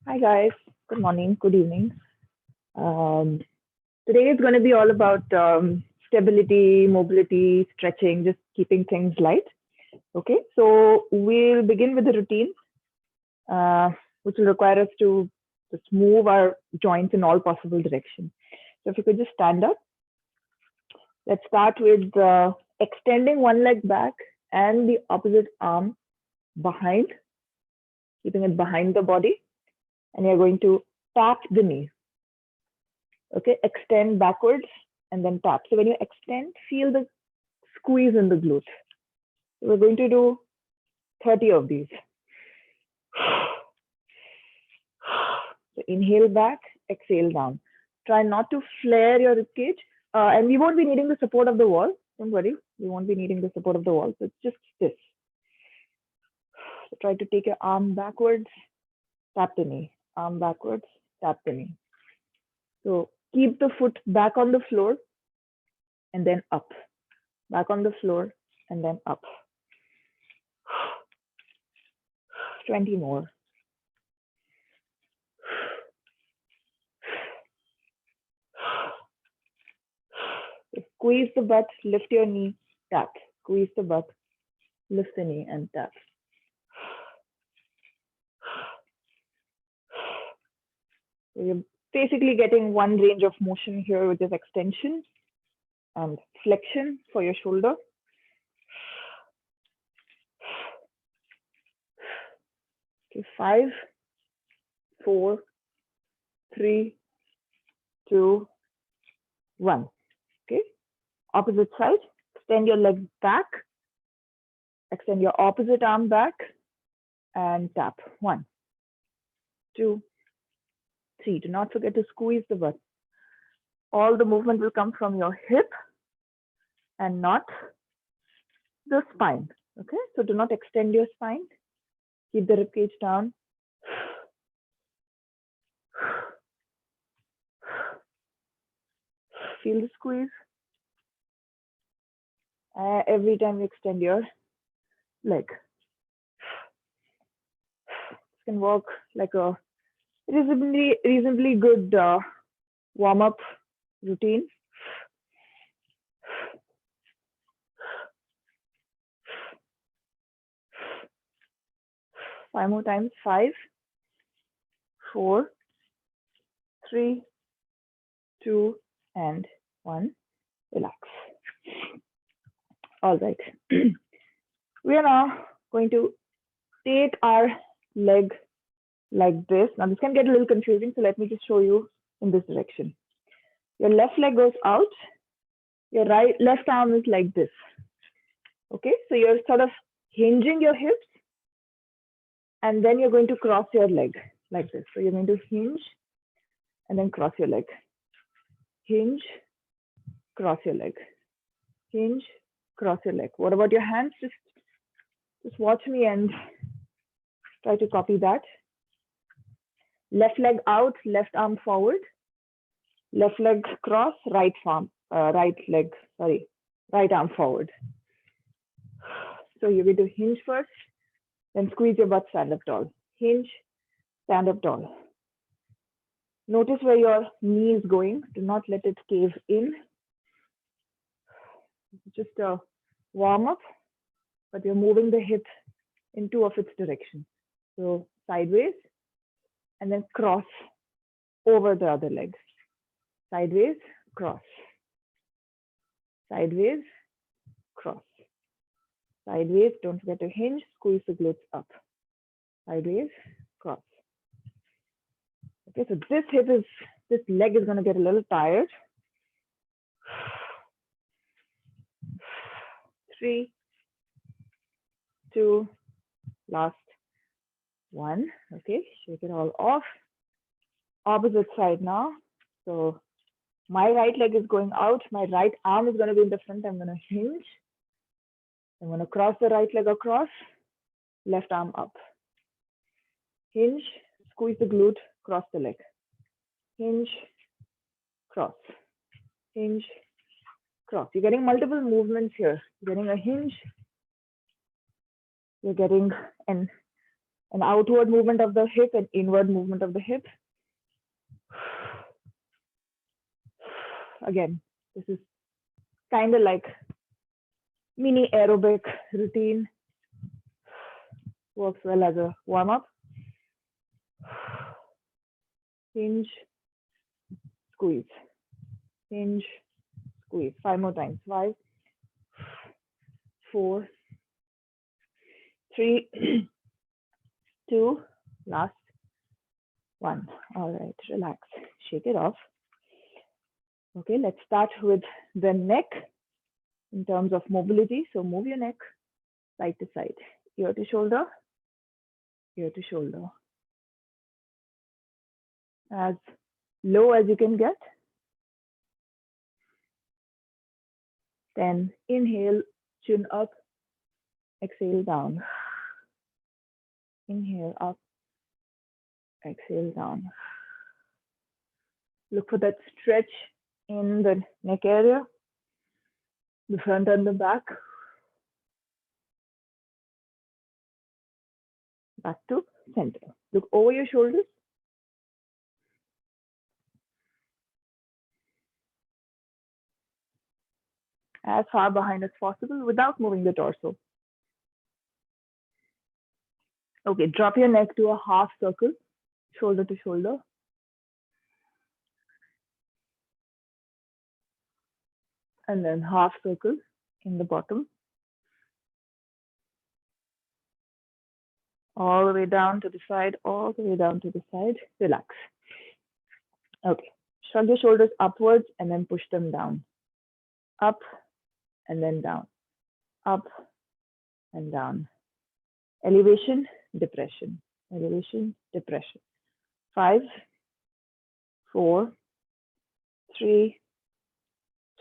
Hi guys, good morning, good evening. Um, Today is going to be all about stability, mobility, stretching, just keeping things light. Okay, so we'll begin with the routine, uh, which will require us to just move our joints in all possible directions. So if you could just stand up, let's start with extending one leg back and the opposite arm behind, keeping it behind the body, and you're going to tap the knee. Okay, extend backwards and then tap. So when you extend, feel the squeeze in the glutes. We're going to do 30 of these. So inhale back, exhale down. Try not to flare your ribcage. And we won't be needing the support of the wall. Don't worry, we won't be needing the support of the wall. So it's just this. So try to take your arm backwards, tap the knee. Arm backwards, tap the knee. So keep the foot back on the floor and then up. Back on the floor and then up. 20 more. Squeeze the butt, lift your knee, tap. Squeeze the butt, lift the knee and tap. So you're basically getting one range of motion here, which is extension and flexion for your shoulder. Okay, 5, 4, 3, 2, 1. Okay, opposite side. Extend your leg back. Extend your opposite arm back and tap. 1, 2, 3. Do not forget to squeeze the butt. All the movement will come from your hip and not the spine. Okay, so do not extend your spine. Keep the ribcage down. Feel the squeeze. Every time you extend your leg. This can work like a reasonably good warm-up routine. 5 more times. 5, 4, 3, 2, and 1. Relax. All right. We are now going to take our leg like this. Now this can get a little confusing, so let me just show you in this direction. Your left leg goes out. Your left arm is like this. Okay, so you're sort of hinging your hips, and then you're going to cross your leg like this. So you're going to hinge and then cross your leg. Hinge, cross your leg. Hinge, cross your leg. What about your hands? Just watch me and try to copy that. Left leg out, left arm forward. Left leg cross, right arm forward. So you're going to hinge first, then squeeze your butt, stand up tall. Hinge, stand up tall. Notice where your knee is going. Do not let it cave in. Just a warm up, but you're moving the hip in 2 of its directions. So sideways, and then cross over the other leg. Sideways, cross. Sideways, cross. Sideways, don't forget to hinge, squeeze the glutes up. Sideways, cross. Okay, so this leg is going to get a little tired. 3, 2, last 1. Okay, shake it all off. Opposite side now. So my right leg is going out. My right arm is going to be in the front. I'm going to hinge. I'm going to cross the right leg across. Left arm up. Hinge, squeeze the glute, cross the leg. Hinge, cross. Hinge, cross. You're getting multiple movements here. You're getting a hinge. You're getting an An outward movement of the hip and inward movement of the hip. Again, this is kind of like mini aerobic routine. Works well as a warm-up. Hinge, squeeze, hinge, squeeze. 5 more times. 5, 4, 3, 2, last 1. All right, relax, shake it off. Okay, let's start with the neck in terms of mobility. So move your neck side to side, ear to shoulder, ear to shoulder. As low as you can get. Then inhale, chin up, exhale down. Inhale up, exhale down. Look for that stretch in the neck area, the front and the back. Back to center. Look over your shoulders. As far behind as possible without moving the torso. Okay, drop your neck to a half circle, shoulder to shoulder. And then half circle in the bottom. All the way down to the side, all the way down to the side. Relax. Okay, shrug your shoulders upwards and then push them down. Up and then down. Up and down. Elevation, depression. Elevation, depression. 5, 4, 3,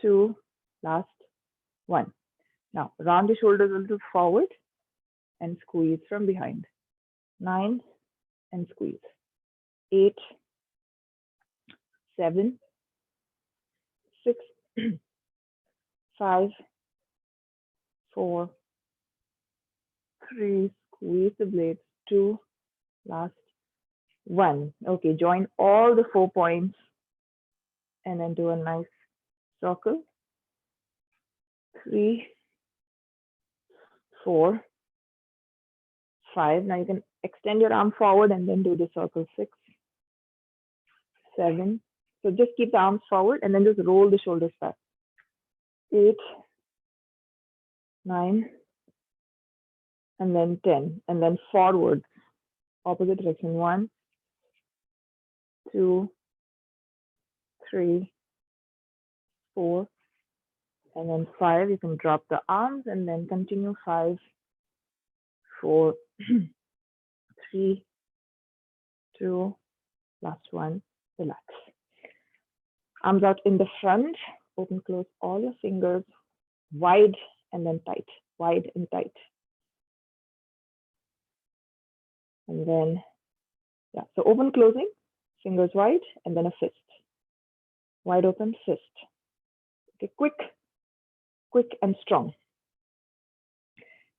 2, last 1. Now, round your shoulders a little forward and squeeze from behind. 9 and squeeze. 8, 7, 6, 5, 4, 3, squeeze the blades, 2, last 1. Okay, join all the 4 points and then do a nice circle. 3, 4, 5. Now you can extend your arm forward and then do the circle. 6, 7. So just keep the arms forward and then just roll the shoulders back. 8, 9, and then 10, and then forward, opposite direction. 1, 2, 3, 4, and then 5. You can drop the arms and then continue. 5, 4, 3, 2, last 1. Relax. Arms out in the front. Open, close all your fingers. Wide and then tight. Wide and tight. And then, yeah, so open, closing, fingers wide, and then a fist. Wide open, fist. Okay, quick and strong.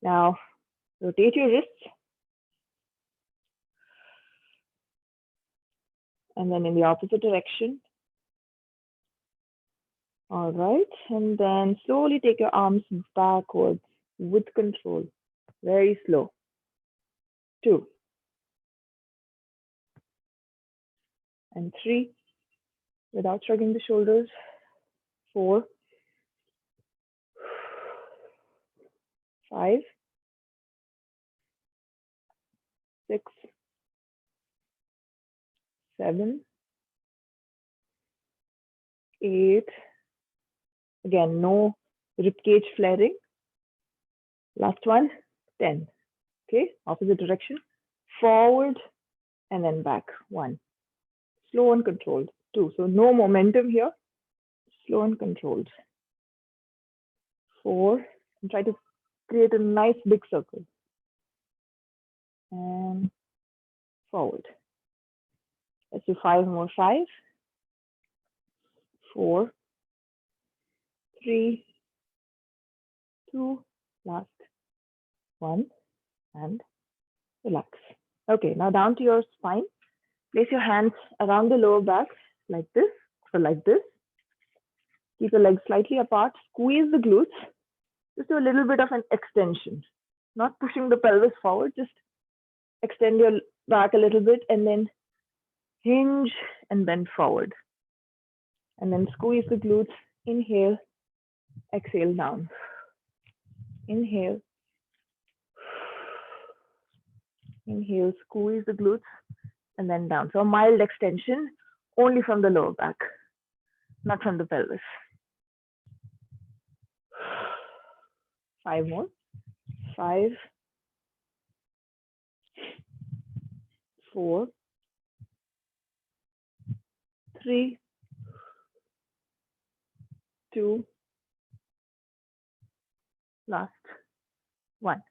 Now, rotate your wrists. And then in the opposite direction. All right, and then slowly take your arms backwards with control. Very slow. 2. And 3, without shrugging the shoulders. 4, 5, 6, 7, 8. Again, no ribcage flaring. Last one, 10. Okay, opposite direction. Forward and then back. 1. Slow and controlled. 2. So no momentum here. Slow and controlled. 4. And try to create a nice big circle. And forward. Let's do 5 more. 5, 4, 3, 2, last 1, and relax. Okay, now down to your spine. Place your hands around the lower back like this or like this. Keep your legs slightly apart. Squeeze the glutes. Just do a little bit of an extension. Not pushing the pelvis forward, just extend your back a little bit and then hinge and bend forward. And then squeeze the glutes. Inhale, exhale down. Inhale. Inhale, squeeze the glutes and then down. So a mild extension only from the lower back, not from the pelvis. 5 more. 5, 4, 3, 2, last 1.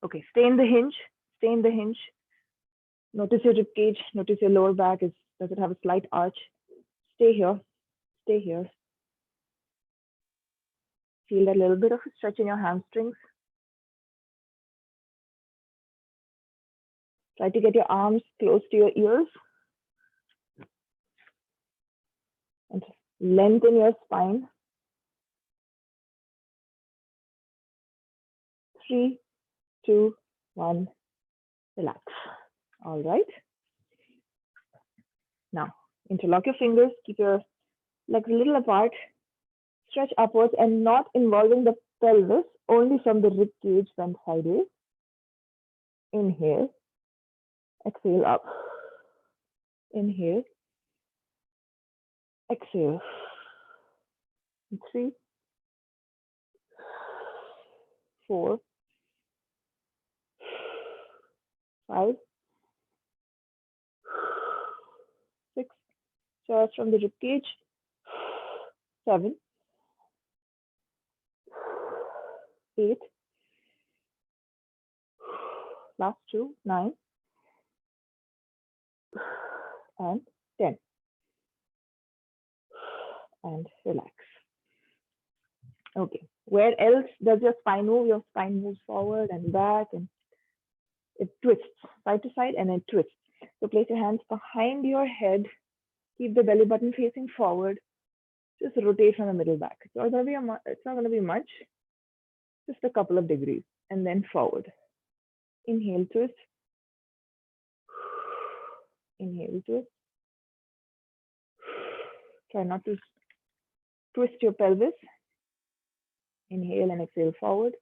Okay, stay in the hinge. Stay in the hinge. Notice your rib cage. Notice your lower back. Does it have a slight arch? Stay here. Stay here. Feel that little bit of a stretch in your hamstrings. Try to get your arms close to your ears. And lengthen your spine. 3, 2, 1. Relax. All right. Now, interlock your fingers. Keep your legs a little apart. Stretch upwards and not involving the pelvis, only from the rib cage bend sideways. Inhale. Exhale up. Inhale. Exhale. 3, 4, 5, 6. Stretch from the rib cage. 7, 8. Last 2, 9. And 10. And relax. Okay. Where else does your spine move? Your spine moves forward and back and it twists side to side and it twists. So place your hands behind your head. Keep the belly button facing forward. Just rotate from the middle back. It's not going to be much. Just a couple of degrees and then forward. Inhale, twist. Inhale, twist. Try not to twist your pelvis. Inhale and exhale forward.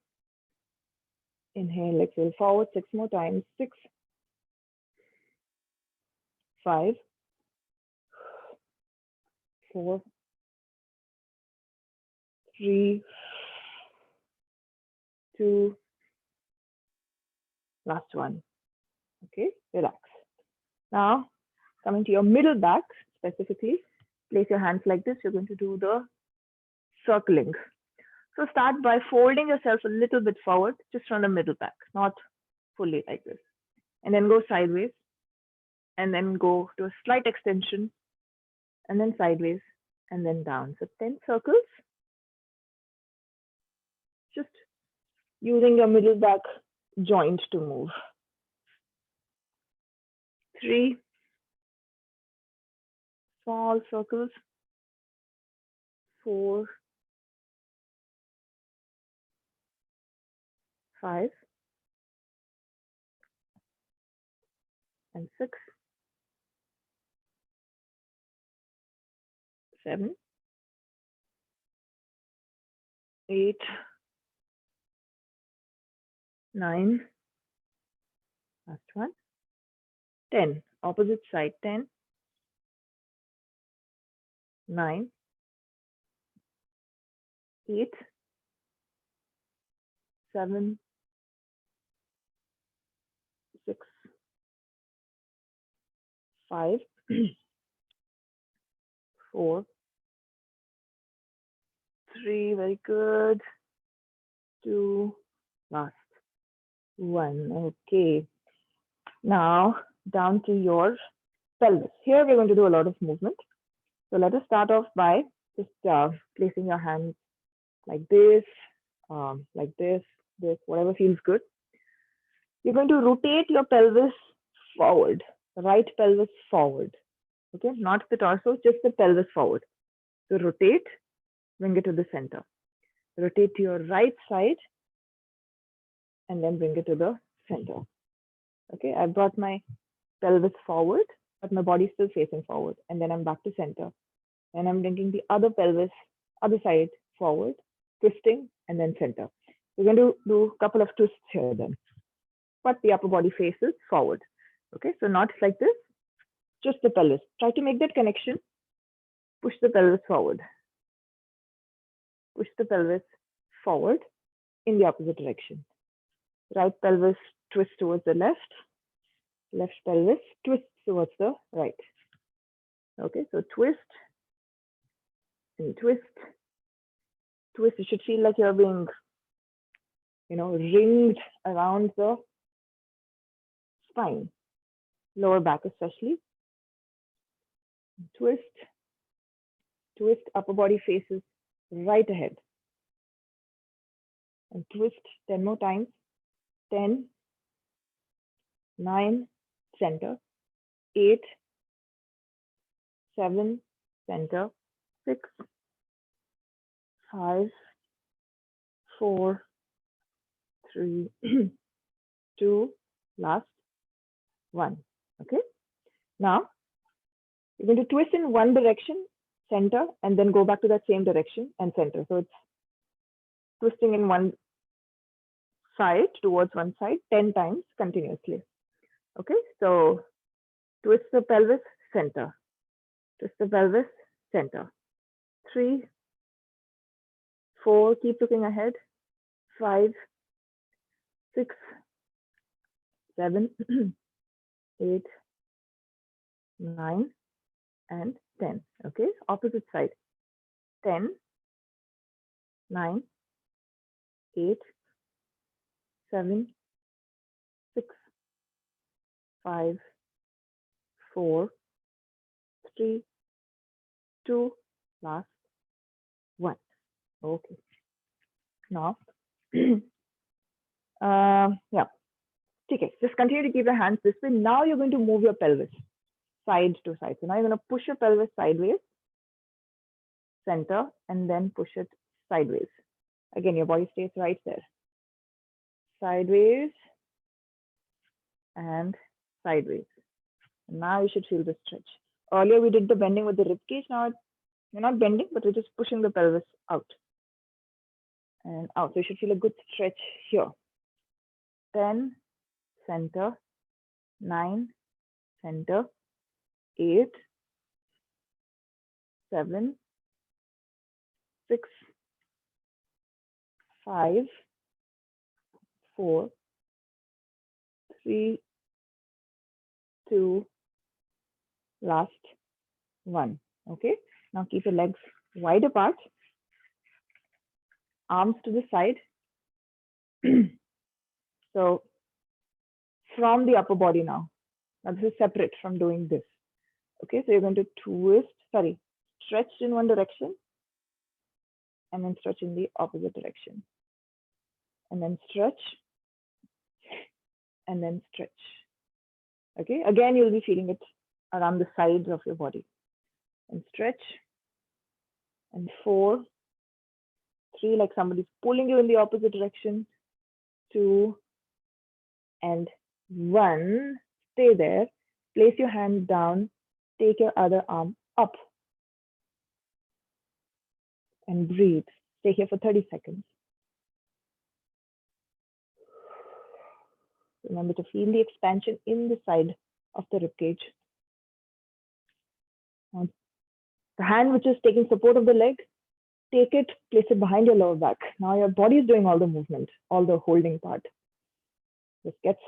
Inhale, exhale forward 6 more times. 6, 5, 4, 3, 2, last 1. Okay, relax. Now, coming to your middle back specifically, place your hands like this. You're going to do the circling. So start by folding yourself a little bit forward, just from the middle back, not fully like this. And then go sideways, and then go to a slight extension, and then sideways, and then down. So 10 circles. Just using your middle back joint to move. 3 small circles. 4, 5, and 6, 7, 8, 9, last one, 10. Opposite side, 10, 9, 8, 7, 6, 5, 4, 3, very good, 2, last 1. Okay. Now down to your pelvis. Here we're going to do a lot of movement. So let us start off by just placing your hands like this, whatever feels good. You're going to rotate your pelvis forward, right pelvis forward. Okay, not the torso, just the pelvis forward. So rotate, bring it to the center. Rotate to your right side and then bring it to the center. Okay, I brought my pelvis forward, but my body is still facing forward. And then I'm back to center. And I'm bringing the other pelvis, other side forward, twisting, and then center. We're going to do a couple of twists here then. But the upper body faces forward. Okay, so not like this, just the pelvis. Try to make that connection. Push the pelvis forward. Push the pelvis forward in the opposite direction. Right pelvis twists towards the left. Left pelvis twists towards the right. Okay, so twist and twist. Twist. You should feel like you're being, ringed around the spine, lower back especially. Twist. Twist. Upper body faces right ahead. And twist 10 more times. 10, 9, center, 8, 7, center, 6, 5, 4, 3, 2, last, 1. Okay. Now, you're going to twist in one direction, center, and then go back to that same direction and center. So it's twisting in one side towards one side 10 times continuously. Okay, so twist the pelvis, center. Twist the pelvis, center. 3, 4, keep looking ahead. 5, 6, 7, 8, 9, and 10. Okay, opposite side. 10, 9, 8, 7, 6, 5, 4, 3, 2, last, 1. Okay. Now, yeah. Okay, just continue to keep your hands this way. Now you're going to move your pelvis side to side. So now you're going to push your pelvis sideways, center, and then push it sideways. Again, your body stays right there. Sideways and sideways. Now you should feel the stretch. Earlier we did the bending with the rib cage. Now you're not bending, but we're just pushing the pelvis out and out. So you should feel a good stretch here. 10, center, 9, center, 8, 7, 6, 5, 4, 3, 2, last, 1. Okay, now keep your legs wide apart, arms to the side. So from the upper body now. Now this is separate from doing this. Okay, so you're going to stretch in one direction and then stretch in the opposite direction. And then stretch and then stretch. Okay, again, you'll be feeling it around the sides of your body. And stretch. And 4, 3, like somebody's pulling you in the opposite direction. 2, and 1. Stay there. Place your hand down. Take your other arm up. And breathe. Stay here for 30 seconds. Remember to feel the expansion in the side of the ribcage. Now, the hand which is taking support of the leg, take it, place it behind your lower back. Now your body is doing all the movement, all the holding part. This gets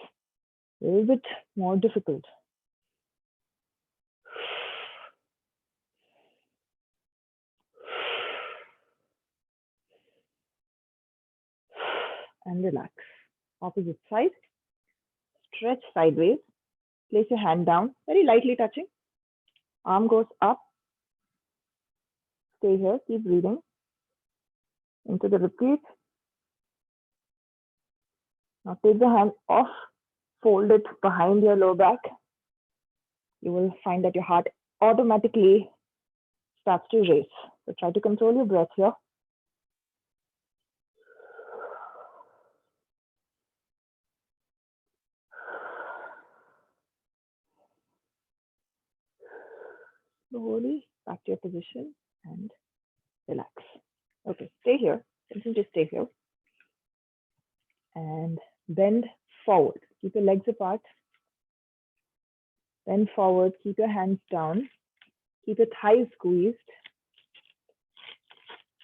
a little bit more difficult. And relax. Opposite side. Stretch sideways. Place your hand down, very lightly touching. Arm goes up. Stay here, keep breathing. Into the ribcage. Now take the hand off, fold it behind your lower back, you will find that your heart automatically starts to race. So try to control your breath here. Slowly back to your position and relax. Okay, stay here. Continue to stay here. And bend forward. Keep your legs apart. Bend forward. Keep your hands down. Keep your thighs squeezed.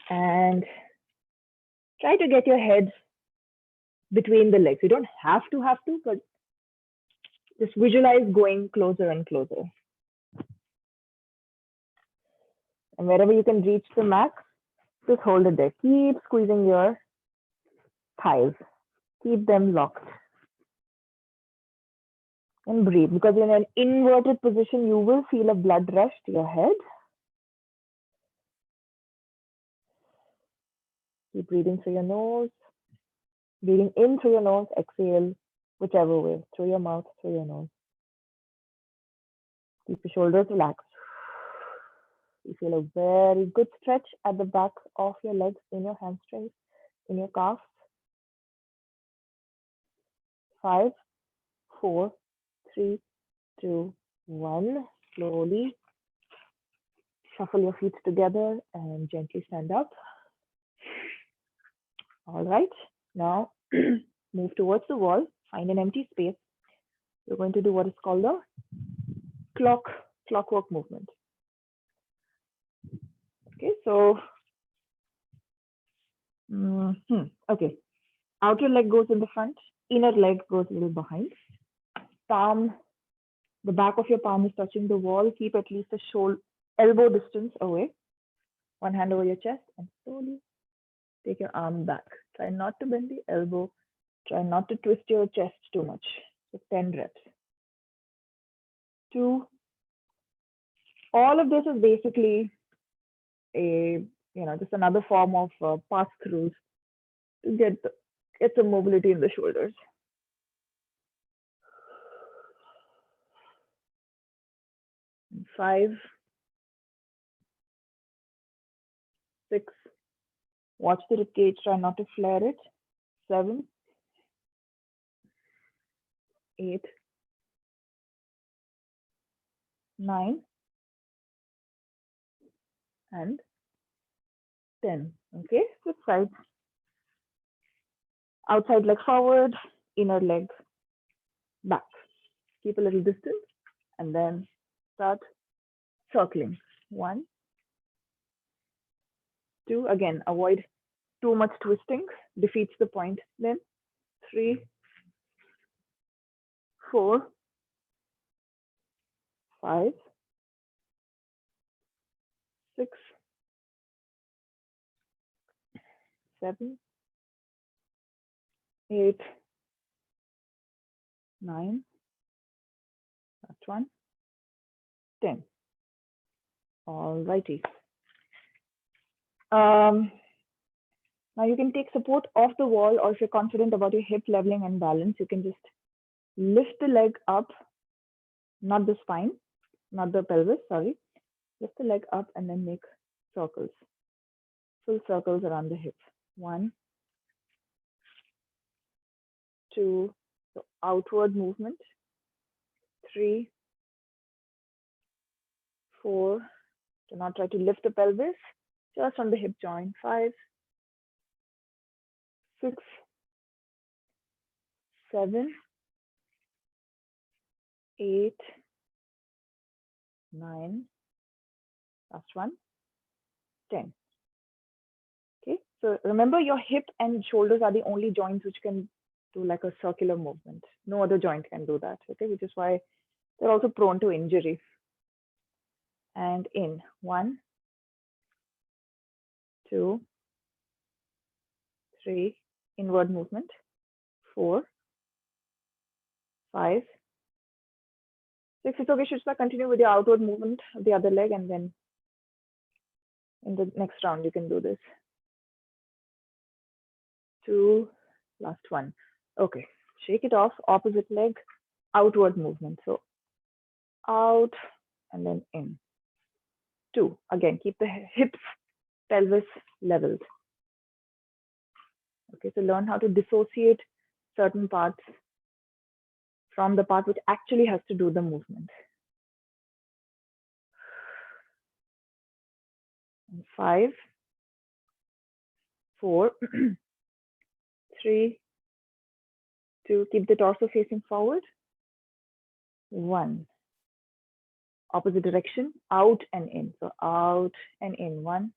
And try to get your head between the legs. You don't have to, but just visualize going closer and closer. And wherever you can reach the mat, just hold it there. Keep squeezing your thighs. Keep them locked. And breathe, because in an inverted position, you will feel a blood rush to your head. Keep breathing through your nose. Breathing in through your nose, exhale, whichever way, through your mouth, through your nose. Keep your shoulders relaxed. You feel a very good stretch at the back of your legs, in your hamstrings, in your calves. 5, 4, 3, 2, 1. Slowly shuffle your feet together and gently stand up. All right, now move towards the wall, find an empty space. You're going to do what is called a clockwork movement. Okay, so, okay. Outer leg goes in the front, inner leg goes a little behind. Palm, the back of your palm is touching the wall. Keep at least a elbow distance away. One hand over your chest and slowly take your arm back. Try not to bend the elbow. Try not to twist your chest too much. So 10 reps. 2. All of this is basically just another form of pass-throughs to get some mobility in the shoulders. 5, 6. Watch the rib cage, try not to flare it. 7, 8, 9, and 10. Okay, switch sides. Outside leg forward, inner leg back. Keep a little distance and then start circling. 1, 2. Again, avoid too much twisting, defeats the point. Then 3, 4, 5, 6, 7, 8, 9, last one, 10. All righty. Now you can take support off the wall, or if you're confident about your hip leveling and balance, you can just lift the leg up, not the spine, not the pelvis, sorry. Lift the leg up and then make circles, full circles around the hip. 1, 2, so outward movement. 3, 4, do not try to lift the pelvis, just on the hip joint. 5, 6, 7, 8, 9, last one, 10. Okay, so remember your hip and shoulders are the only joints which can do like a circular movement. No other joint can do that, okay, which is why they're also prone to injury. And in 1, 2, 3, inward movement. 4, 5, 6. It's okay, Shishma, continue with your outward movement of the other leg, and then in the next round you can do this. 2, last one. Okay, shake it off, opposite leg, outward movement. So out, and then in. 2. Again, keep the hips, pelvis leveled. Okay, so learn how to dissociate certain parts from the part which actually has to do the movement. 5, 4, 3, 2. Keep the torso facing forward. 1. Opposite direction, out and in. So out and in. 1,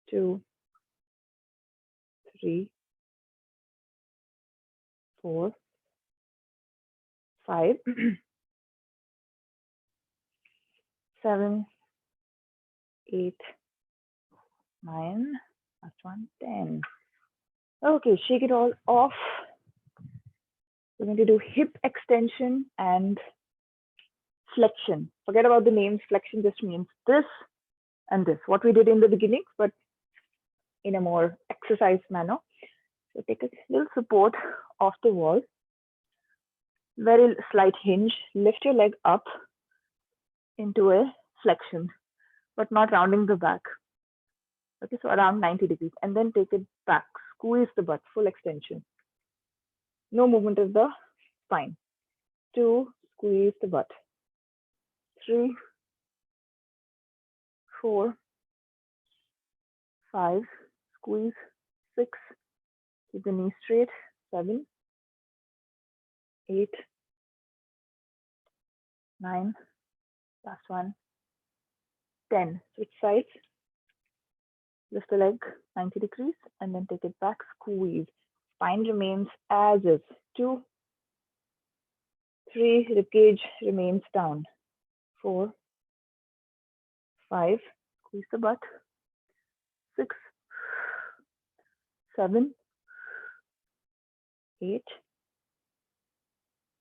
2, 3, 4, 5, 7, 8, 9, last one, 10. Okay, shake it all off. We're going to do hip extension and flexion. Forget about the names. Flexion just means this and this, what we did in the beginning, but in a more exercise manner. So take a little support off the wall, very slight hinge, lift your leg up into a flexion, but not rounding the back. Okay, so around 90 degrees, and then take it back, squeeze the butt, full extension. No movement of the spine. 2, squeeze the butt. 3, 4, 5, squeeze. 6, keep the knee straight. 7, 8, 9, last one, 10. Switch sides. Lift the leg 90 degrees and then take it back, squeeze. Spine remains as is. 2, 3, ribcage remains down. 4, 5, squeeze the butt. 6, 7, 8,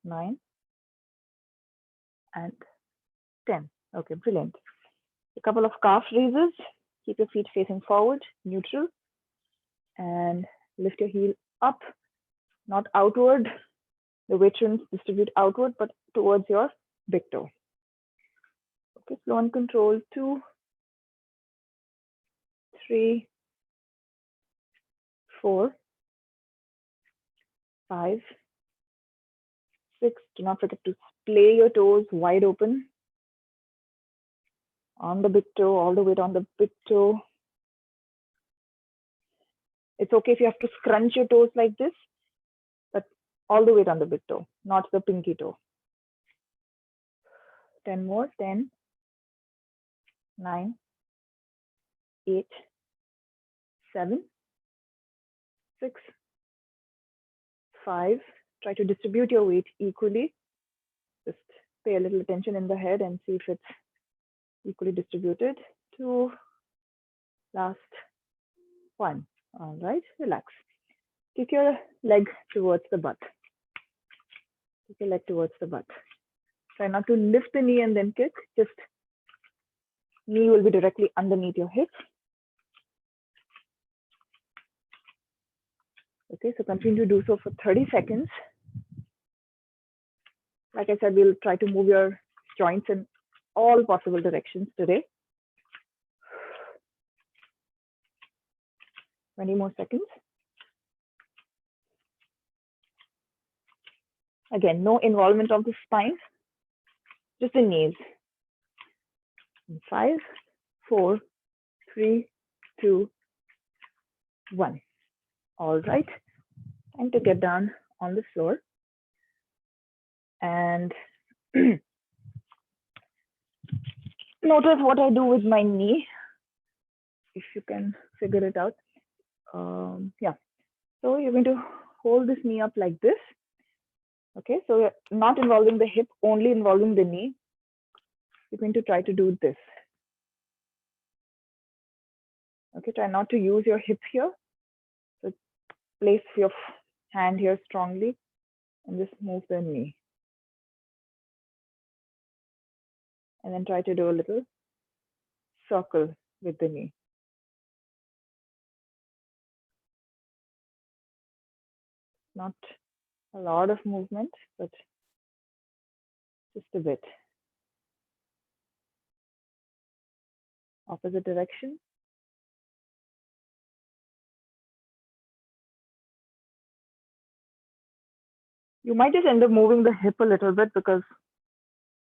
9, and 10. Okay, brilliant. A couple of calf raises. Keep your feet facing forward, neutral, and lift your heel up, not outward. The weight shouldn't distribute outward, but towards your big toe. Okay, slow and control. 2, 3, 4, 5, 6. Do not forget to splay your toes wide open on the big toe, all the weight on the big toe. It's okay if you have to scrunch your toes like this, but all the weight on the big toe, not the pinky toe. 10 more. 10, 9, 8, 7, 6, 5. Try to distribute your weight equally. Just pay a little attention in the head and see if it's equally distributed. 2, last 1. All right, relax. Kick your leg towards the butt. Kick your leg towards the butt. Try not to lift the knee and then kick. Just knee will be directly underneath your hip. Okay, so continue to do so for 30 seconds. Like I said, we'll try to move your joints in all possible directions today. 20 more seconds. Again, no involvement of the spine, just the knees. 5, 4, 3, 2, 1. All right, time to get down on the floor. And notice what I do with my knee, if you can figure it out. Yeah, so you're going to hold this knee up like this. Okay, so we're not involving the hip, only involving the knee. You're going to try to do this. Okay, try not to use your hip here. So place your hand here strongly and just move the knee. And then try to do a little circle with the knee. Not a lot of movement, but Just a bit. Opposite direction. You might just end up moving the hip a little bit because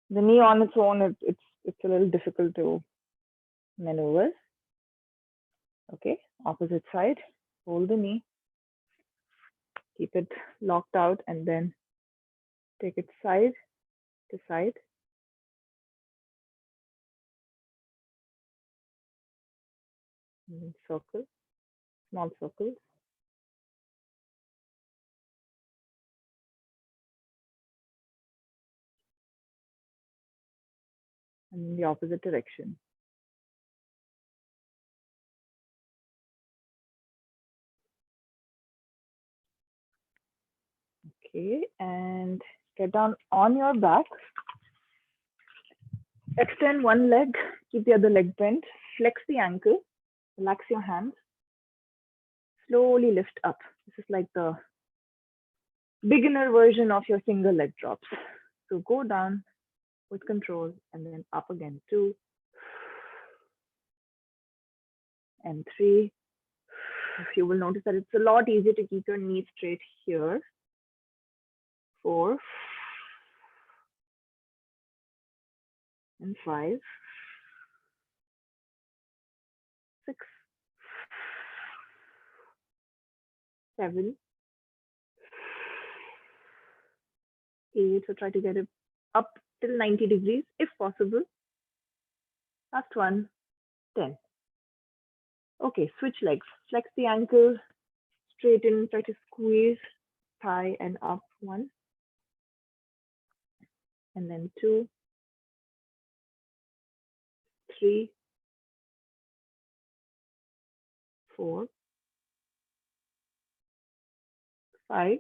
the knee on its own, it's a little difficult to maneuver. Okay, opposite side, hold the knee, keep it locked out, and then take it side to side. And then circle, small circles. And in the opposite direction. Okay, and get down on your back. Extend one leg, keep the other leg bent, flex the ankle, relax your hands, slowly lift up. This is like the beginner version of your single leg drops. So go down with control and then up again, 2 and 3. You will notice that it's a lot easier to keep your knees straight here. 4 and 5, 6, 7, 8. So try to get it up till 90 degrees if possible. Last one, 10. Okay, switch legs. Flex the ankle, straighten, try to squeeze thigh and up. 1 and then 2, 3, 4, 5.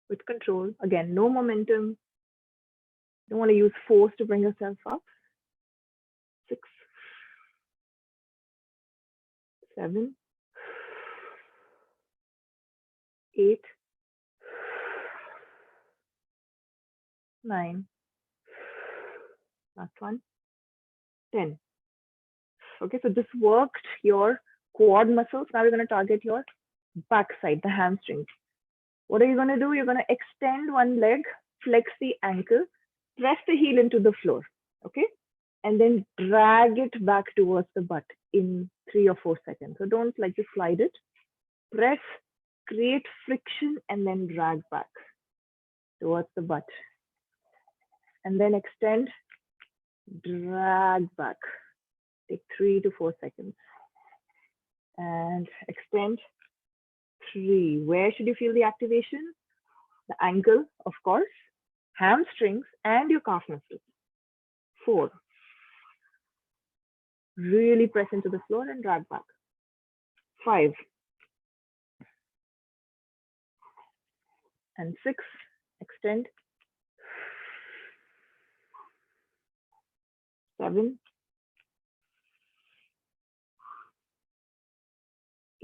With control. Again, no momentum. Don't want to use force to bring yourself up. 6, 7, 8, 9. Last one, 10. Okay, so this worked your quad muscles. Now we're going to target your backside, the hamstrings. What are you going to do? You're going to extend one leg, flex the ankle, press the heel into the floor, okay? And then drag it back towards the butt in 3 or 4 seconds. So don't like just slide it. Press, create friction, and then drag back towards the butt. And then extend, drag back. Take 3 to 4 seconds. And extend, 3. Where should you feel the activation? The ankle, of course, hamstrings, and your calf muscles. 4. Really press into the floor and drag back. 5. And 6. Extend. 7.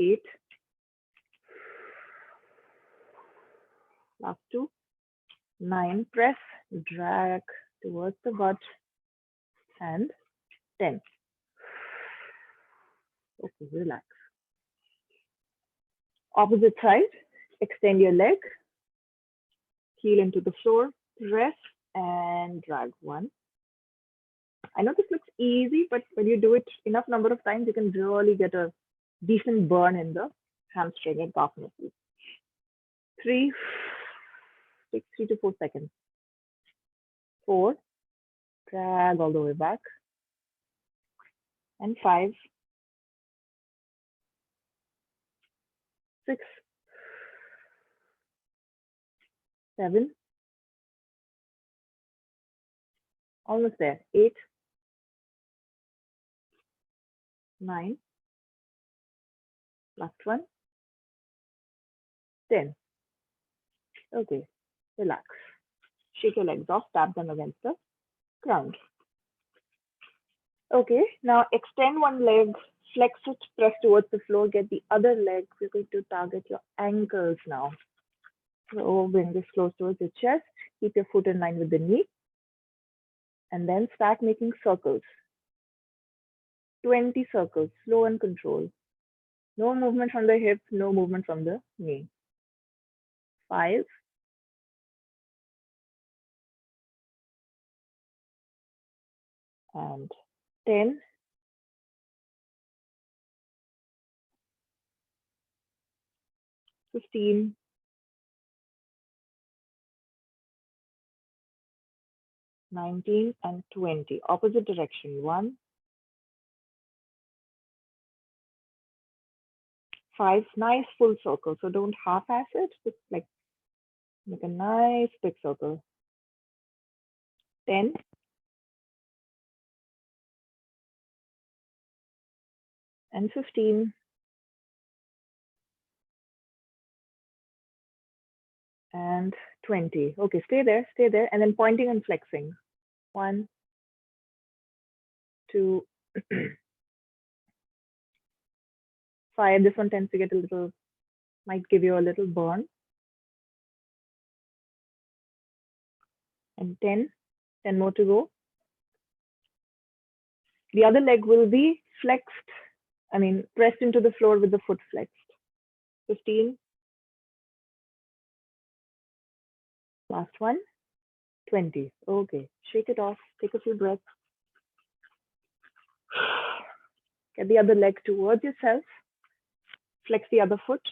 8. Last 2. 9. Press, drag towards the butt, and 10. Okay, relax. Opposite side, extend your leg, heel into the floor, press and drag. 1. I know this looks easy, but when you do it enough number of times, you can really get a decent burn in the hamstring and calf muscles. 3, take 3 to 4 seconds. 4, drag all the way back. And 5, 6, 7, almost there. 8, 9, last one, 10. Okay, relax. Shake your legs off, tap them against the ground. Okay, now extend one leg, flex it, press towards the floor, get the other leg. We're going to target your ankles now. So bring this close towards your chest, keep your foot in line with the knee. And then start making circles. 20 circles, slow and controlled. No movement from the hip, no movement from the knee. 5, and 10, 15, 19, and 20. Opposite direction. 1, 5. Nice full circle. So don't half-ass it. Just like make a nice big circle. 10, and 15, and 20. Okay, stay there, and then pointing and flexing. 1, 2, 5. This one tends to get a little, might give you a little burn. And 10, 10 more to go. The other leg will be flexed, pressed into the floor with the foot flexed. 15, last one, 20. Okay, shake it off, take a few breaths. Get the other leg towards yourself, flex the other foot,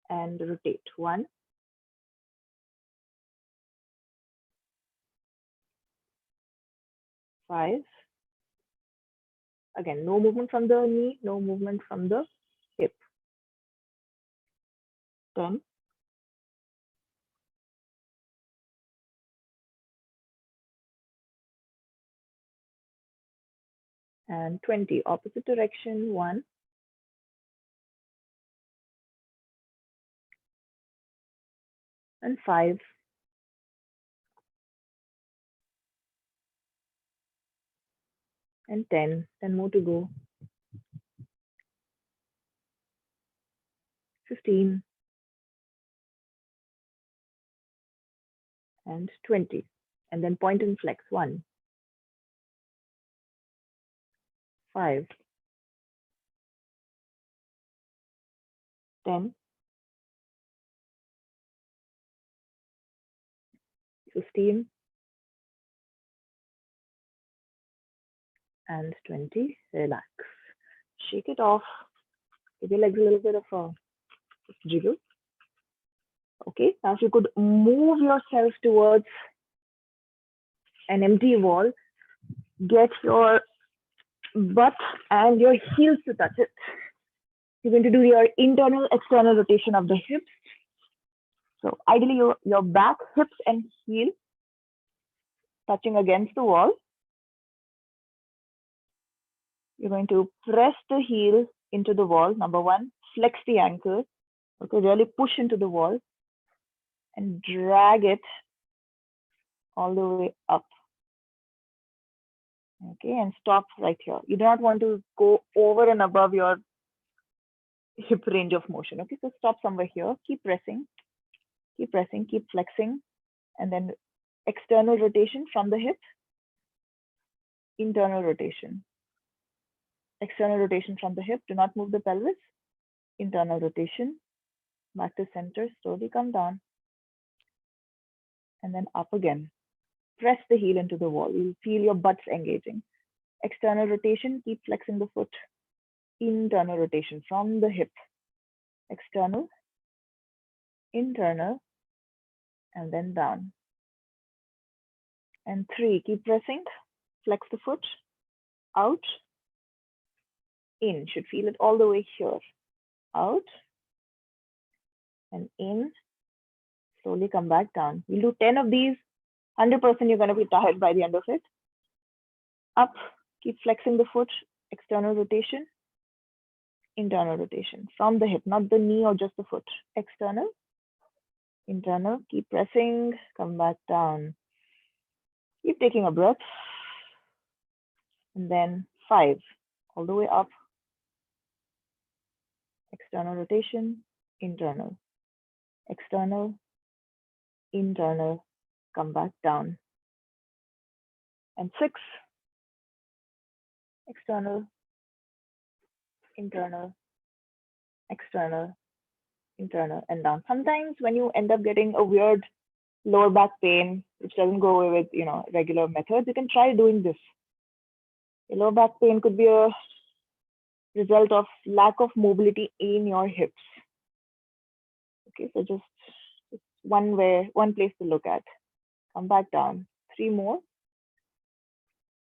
and rotate. 1, 5. Again, no movement from the knee, no movement from the hip. 10, and 20. Opposite direction. 1, and 5, and 10. 10 more to go. 15, and 20. And then point and flex. 1, 5, 10, 15, and 20. Relax. Shake it off. Give your legs a little bit of a jiggle. Okay, now if you could move yourself towards an empty wall, get your butt and your heels to touch it. You're going to do your internal, external rotation of the hips. So ideally your back, hips, and heel touching against the wall. You're going to press the heel into the wall. Number 1, flex the ankle. Okay, really push into the wall and drag it all the way up. Okay, and stop right here. You do not want to go over and above your hip range of motion. Okay, so stop somewhere here. Keep pressing, keep flexing, and then external rotation from the hip, internal rotation. External rotation from the hip. Do not move the pelvis. Internal rotation. Back to center. Slowly come down. And then up again. Press the heel into the wall. You'll feel your butts engaging. External rotation. Keep flexing the foot. Internal rotation from the hip. External, internal, and then down. And 3, keep pressing. Flex the foot. Out. In. Should feel it all the way here. Out. And in. Slowly come back down. We'll do 10 of these. 100% you're going to be tired by the end of it. Up. Keep flexing the foot. External rotation. Internal rotation. From the hip, not the knee or just the foot. External. Internal. Keep pressing. Come back down. Keep taking a breath. And then 5. All the way up. External rotation. Internal. External. Internal. Come back down. and 6, external, internal, external, internal, and down. Sometimes when you end up getting a weird lower back pain, which doesn't go away with, regular methods, you can try doing this. Your lower back pain could be a result of lack of mobility in your hips. Okay, so just one place to look at. Come back down. 3 more.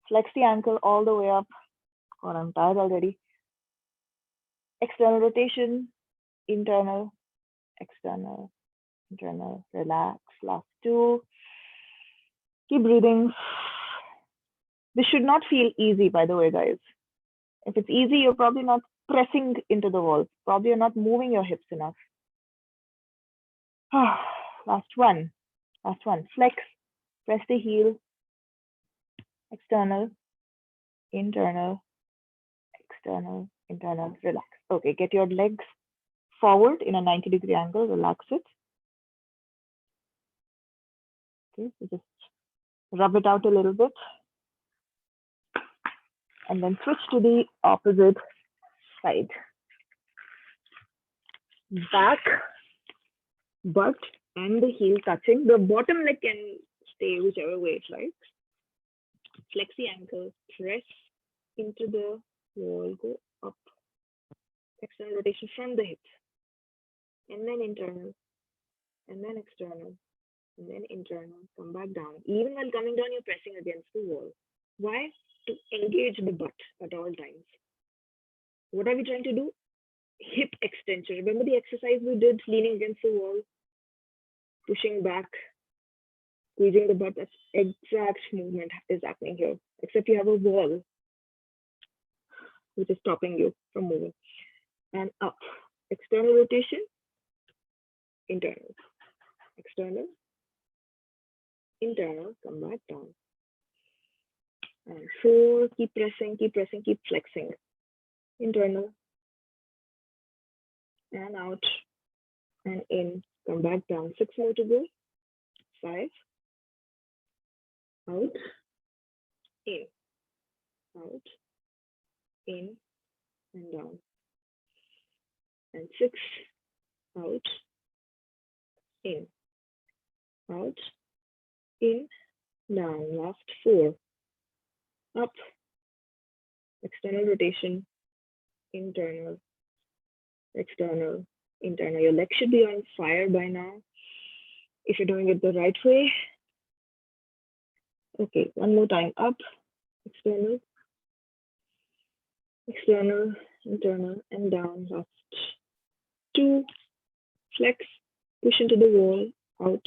Flex the ankle all the way up. God, I'm tired already. External rotation, internal, external, internal, relax. Last 2. Keep breathing. This should not feel easy, by the way, guys. If it's easy, you're probably not pressing into the wall. Probably you're not moving your hips enough. Last one. Flex. Press the heel. External, internal, external, internal, relax. Okay, get your legs forward in a 90-degree angle, relax it. Okay, so just rub it out a little bit. And then switch to the opposite side. Back, butt, and the heel touching. The bottom leg can stay whichever way it likes. Flex the ankle, press into the wall, go up. External rotation from the hips. And then internal. And then external. And then internal. Come back down. Even while coming down, you're pressing against the wall. Why? To engage the butt at all times. What are we trying to do? Hip extension. Remember the exercise we did, leaning against the wall, pushing back, squeezing the butt? That exact movement is happening here, except you have a wall which is stopping you from moving. And up. External rotation, internal. External, internal, come back down. And 4, keep pressing, keep flexing. Internal, and out, and in, come back down. 6 more to go. 5, out, in, and down. And 6, out, in, down. Last 4, up, external rotation, internal, external, internal. Your leg should be on fire by now if you're doing it the right way. Okay, one more time. Up, external, internal, and down. Last 2, flex, push into the wall, out,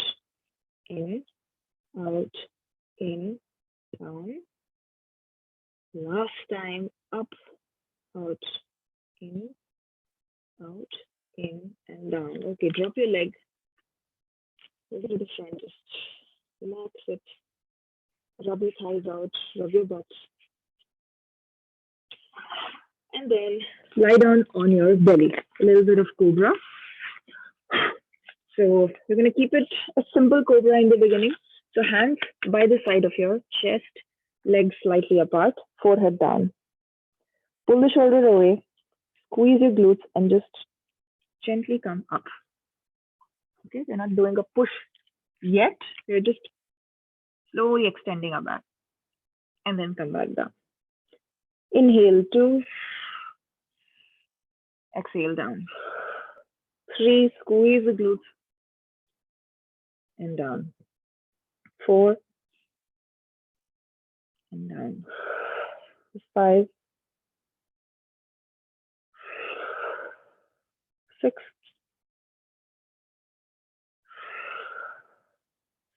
in, down. Last time, up, out, in, and down. Okay, drop your leg over to the front. Just relax it. Rub your thighs out, rub your butt. And then lie down on your belly. A little bit of Cobra. So we're going to keep it a simple Cobra in the beginning. So hands by the side of your chest, legs slightly apart, forehead down. Pull the shoulder away, squeeze your glutes, and just gently come up. Okay, we're not doing a push yet. We're just slowly extending our back. And then come back down. Inhale, 2. Exhale, down. 3, squeeze the glutes. And down. 4. And down. 5. 6.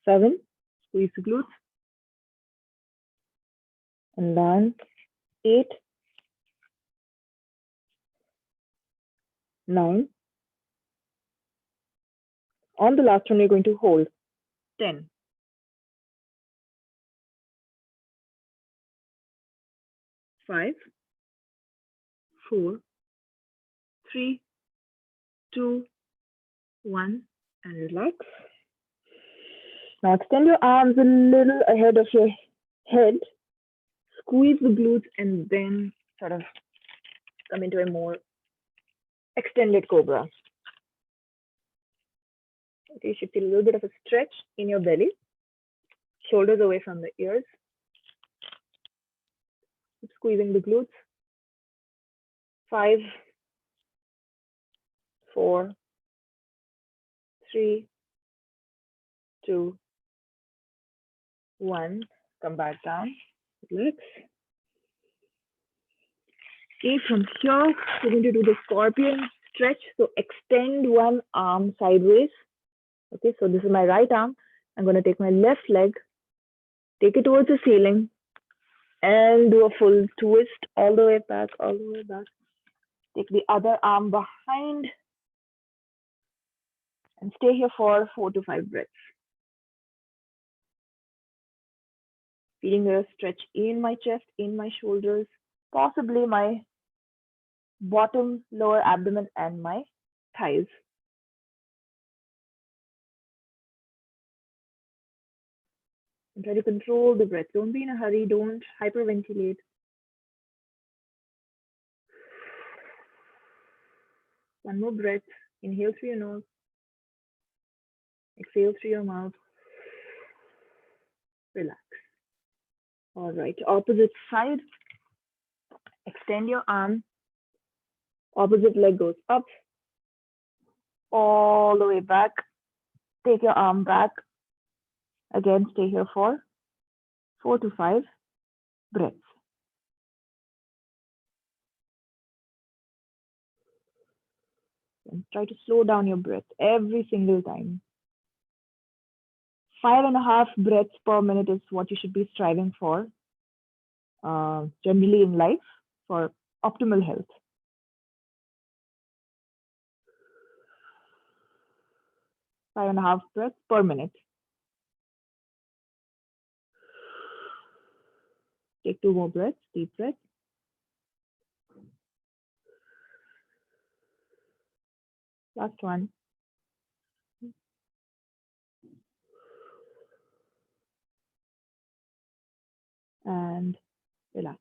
7. Squeeze the glutes. And down. 8. 9. On the last one, you're going to hold. 10. 5. 4. 3. 2. 1. And relax. Now extend your arms a little ahead of your head, squeeze the glutes, and then sort of come into a more extended cobra. Okay, you should feel a little bit of a stretch in your belly, shoulders away from the ears. Keep squeezing the glutes. 5, 4, 3, 2, 1. Come back down. Relax. Okay, from here, we're going to do the scorpion stretch. So extend one arm sideways. Okay, so this is my right arm. I'm going to take my left leg, take it towards the ceiling, and do a full twist all the way back, all the way back. Take the other arm behind and stay here for 4 to 5 breaths. Feeling a stretch in my chest, in my shoulders, possibly my bottom, lower abdomen, and my thighs. And try to control the breath. Don't be in a hurry. Don't hyperventilate. One more breath. Inhale through your nose. Exhale through your mouth. Relax. All right, opposite side. Extend your arm. Opposite leg goes up. All the way back. Take your arm back. Again, stay here for 4 to 5 breaths. And try to slow down your breath every single time. 5.5 breaths per minute is what you should be striving for, generally in life, for optimal health. Five and a half breaths per minute. Take 2 more breaths, deep breath. Last one. And relax.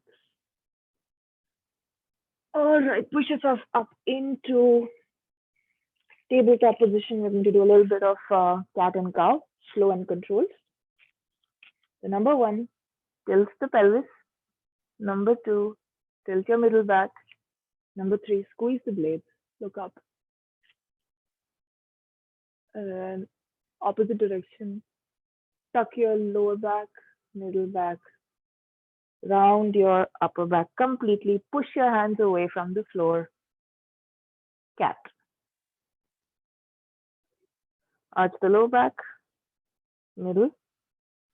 All right, push yourself up into tabletop position. We're going to do a little bit of cat and cow, slow and controlled. So number 1, tilt the pelvis. Number 2, tilt your middle back. Number 3, squeeze the blades. Look up. And opposite direction. Tuck your lower back, middle back. Round your upper back completely. Push your hands away from the floor. Cat. Arch the lower back, middle.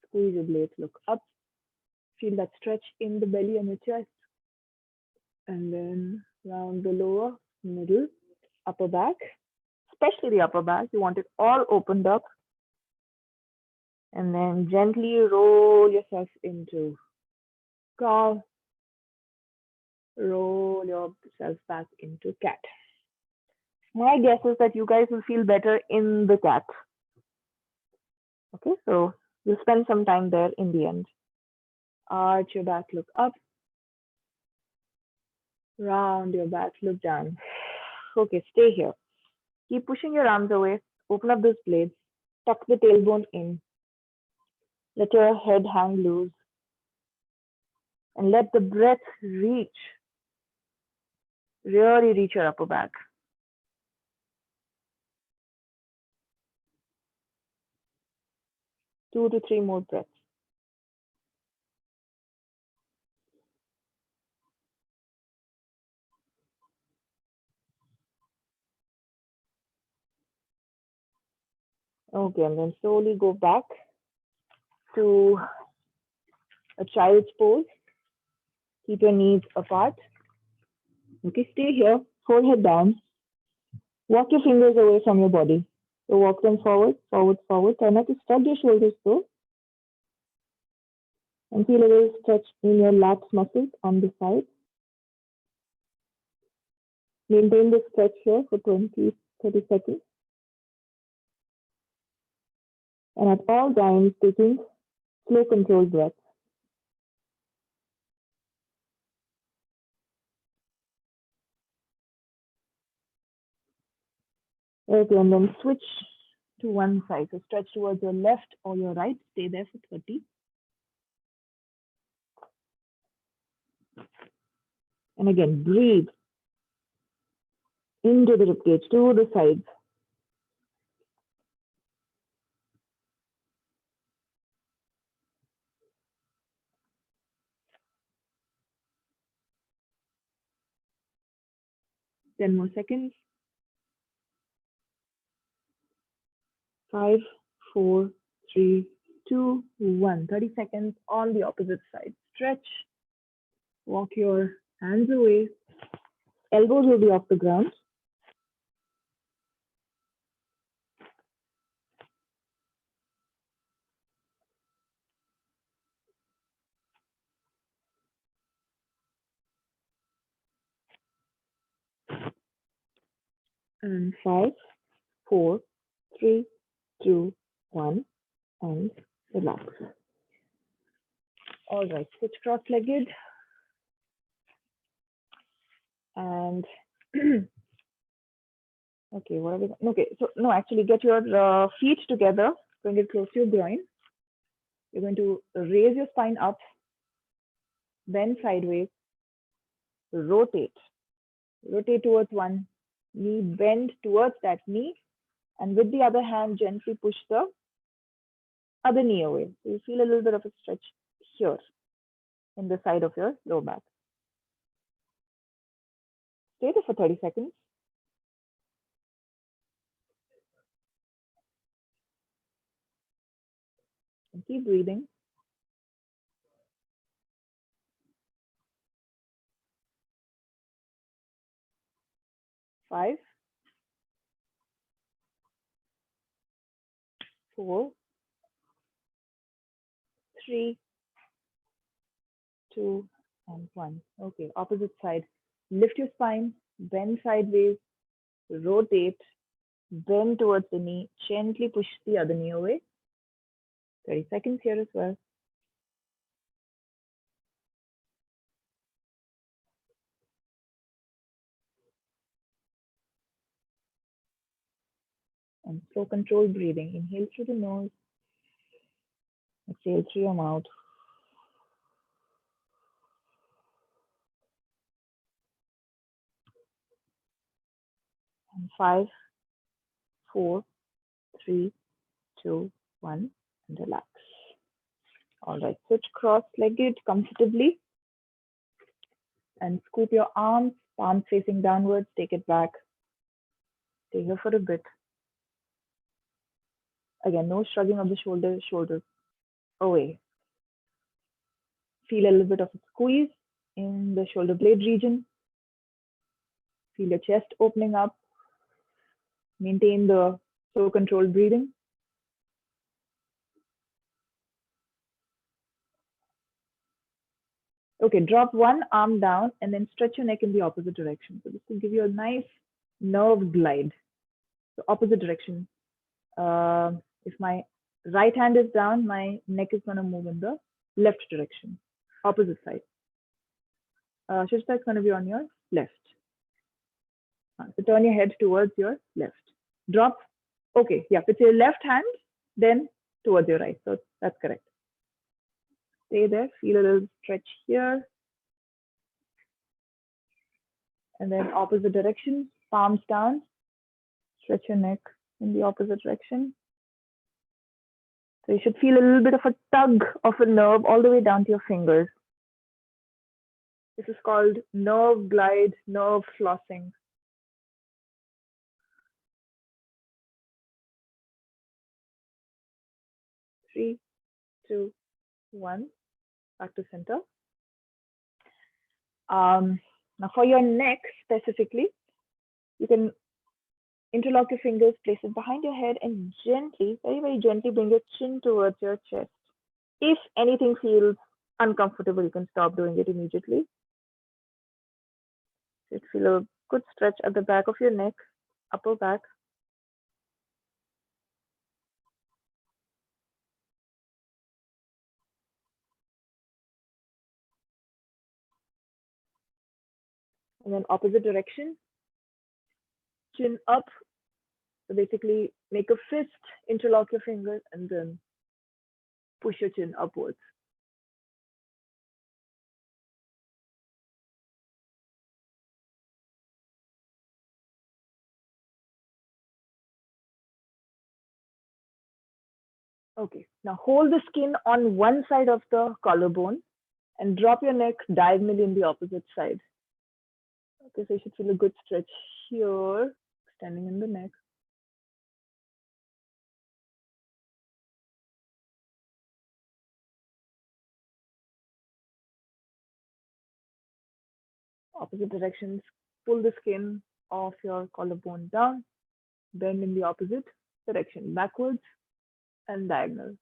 Squeeze your blades. Look up. Feel that stretch in the belly and the chest. And then round the lower, middle, upper back. Especially the upper back. You want it all opened up. And then gently roll yourself into cow. Roll yourself back into cat. My guess is that you guys will feel better in the cat. Okay, so you'll spend some time there in the end. Arch your back, look up. Round your back, look down. Okay, stay here. Keep pushing your arms away. Open up those blades. Tuck the tailbone in. Let your head hang loose. And let the breath reach. Really reach your upper back. Two to three more breaths. Okay, and then slowly go back to a child's pose. Keep your knees apart. Okay, stay here, forehead down. Walk your fingers away from your body. So walk them forward, forward, forward. Try not to shrug your shoulders though. And feel a little stretch in your lats muscles on the side. Maintain the stretch here for 20, 30 seconds. And at all times, taking slow controlled breaths. Okay, and then switch to one side. So stretch towards your left or your right. Stay there for 30. And again, breathe into the ribcage, to the sides. Ten more seconds. 5, 4, 3, 2, 1. 30 seconds on the opposite side. Stretch. Walk your hands away. Elbows will be off the ground. And 5, 4, 3, 2, 1. And relax. All right, switch cross-legged. And okay, what are we? Okay, so no, actually, get your feet together. Bring it close to your groin. You're going to raise your spine up, bend sideways, rotate. Rotate towards one knee, bend towards that knee, and with the other hand, gently push the other knee away. So you feel a little bit of a stretch here in the side of your lower back. Stay there for 30 seconds. And keep breathing. 5, 4, 3, 2, and 1. Okay, opposite side. Lift your spine, bend sideways, rotate, bend towards the knee, gently push the other knee away. 30 seconds here as well. And slow controlled breathing. Inhale through the nose, exhale through your mouth. And 5, 4, 3, 2, 1, and relax. All right, sit cross-legged comfortably and scoop your arms, palms facing downwards, take it back. Stay here for a bit. Again, no shrugging of the shoulders, shoulders away. Feel a little bit of a squeeze in the shoulder blade region. Feel your chest opening up. Maintain the slow controlled breathing. Okay, drop one arm down and then stretch your neck in the opposite direction. So this will give you a nice nerve glide. So opposite direction. If my right hand is down, my neck is going to move in the left direction, opposite side. Shishta is going to be on your left. So turn your head towards your left. Drop. Okay, yeah, with your left hand, then towards your right. So that's correct. Stay there. Feel a little stretch here. And then opposite direction, palms down. Stretch your neck in the opposite direction. So you should feel a little bit of a tug of a nerve all the way down to your fingers. This is called nerve glide, nerve flossing. Three, two, one. Back to center. Now for your neck specifically, you can interlock your fingers, place it behind your head, and gently, very, very gently bring your chin towards your chest. If anything feels uncomfortable, you can stop doing it immediately. So feel a good stretch at the back of your neck, upper back. And then opposite direction, chin up, So basically, make a fist, interlock your fingers, and then push your chin upwards. Okay, now hold the skin on one side of the collarbone and drop your neck diagonally in the opposite side. Okay, so you should feel a good stretch here, extending in the neck. Opposite directions, pull the skin of your collarbone down, bend in the opposite direction, backwards and diagonal.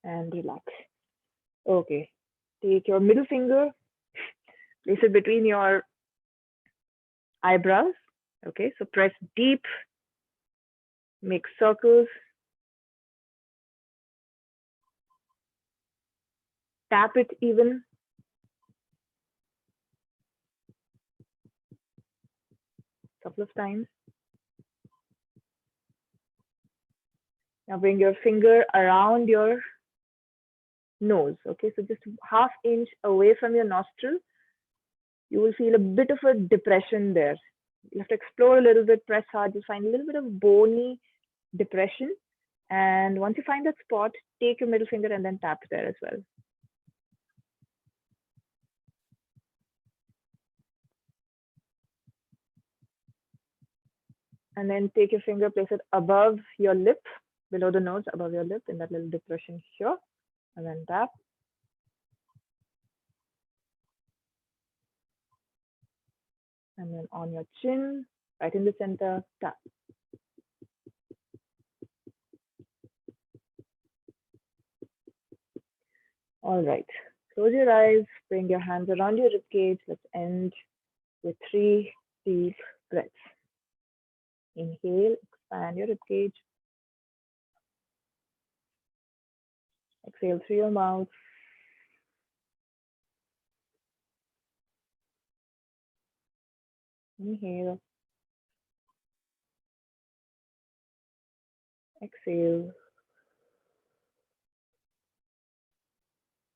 And relax. Okay, take your middle finger, place it between your eyebrows. Okay, so press deep, make circles, tap it even. Couple of times. Now bring your finger around your nose. Okay, so just ½ inch away from your nostril, you will feel a bit of a depression there. You have to explore a little bit, press hard, you'll find a little bit of bony depression. And once you find that spot, take your middle finger and then tap there as well. And then take your finger, place it above your lip, below the nose, above your lip, in that little depression here, and then tap. And then on your chin, right in the center, tap. All right, close your eyes, bring your hands around your ribcage. Let's end with 3 deep breaths. Inhale, expand your ribcage. Exhale through your mouth. Inhale. Exhale.